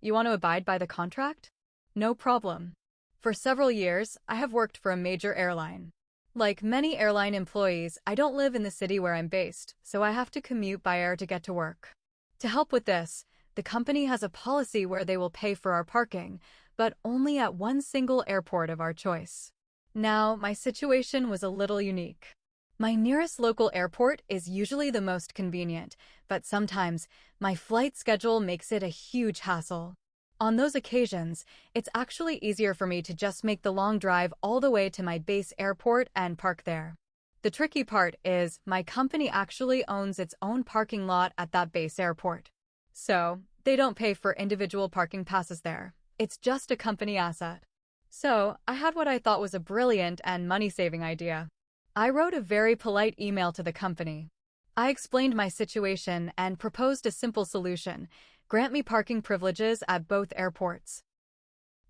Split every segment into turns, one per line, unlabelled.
you want to abide by the contract? No problem. For several years, I have worked for a major airline. Like many airline employees, I don't live in the city where I'm based, so I have to commute by air to get to work. To help with this, the company has a policy where they will pay for our parking, but only at one single airport of our choice. Now, my situation was a little unique. My nearest local airport is usually the most convenient, but sometimes my flight schedule makes it a huge hassle. On those occasions, it's actually easier for me to just make the long drive all the way to my base airport and park there. The tricky part is my company actually owns its own parking lot at that base airport. So, they don't pay for individual parking passes there. It's just a company asset. So, I had what I thought was a brilliant and money-saving idea. I wrote a very polite email to the company. I explained my situation and proposed a simple solution: grant me parking privileges at both airports.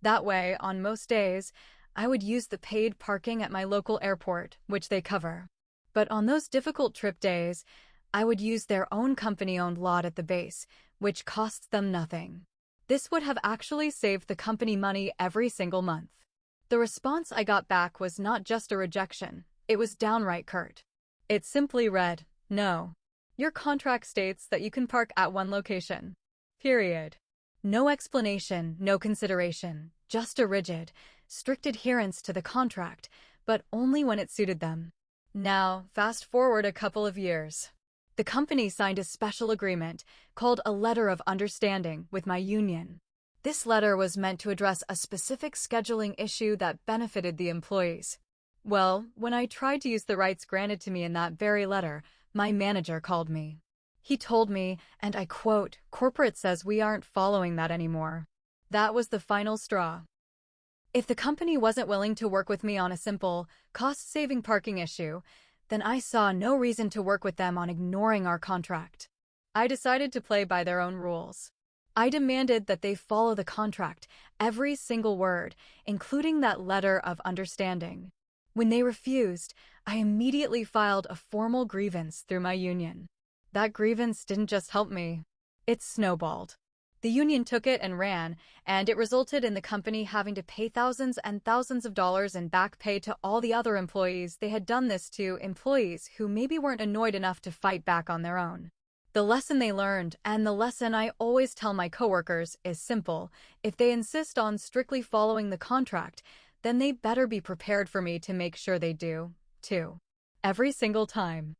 That way, on most days, I would use the paid parking at my local airport, which they cover. But on those difficult trip days, I would use their own company-owned lot at the base, which costs them nothing. This would have actually saved the company money every single month. The response I got back was not just a rejection, it was downright curt. It simply read, "No. Your contract states that you can park at one location. Period." No explanation, no consideration, just a rigid, strict adherence to the contract, but only when it suited them. Now, fast forward a couple of years. The company signed a special agreement, called a Letter of Understanding, with my union. This letter was meant to address a specific scheduling issue that benefited the employees. Well, when I tried to use the rights granted to me in that very letter, my manager called me. He told me, and I quote, "Corporate says we aren't following that anymore." That was the final straw. If the company wasn't willing to work with me on a simple, cost-saving parking issue, then I saw no reason to work with them on ignoring our contract. I decided to play by their own rules. I demanded that they follow the contract, every single word, including that letter of understanding. When they refused, I immediately filed a formal grievance through my union. That grievance didn't just help me. It snowballed. The union took it and ran, and it resulted in the company having to pay thousands and thousands of dollars in back pay to all the other employees. They had done this to employees who maybe weren't annoyed enough to fight back on their own. The lesson they learned, and the lesson I always tell my coworkers, is simple: if they insist on strictly following the contract, then they better be prepared for me to make sure they do, too. Every single time.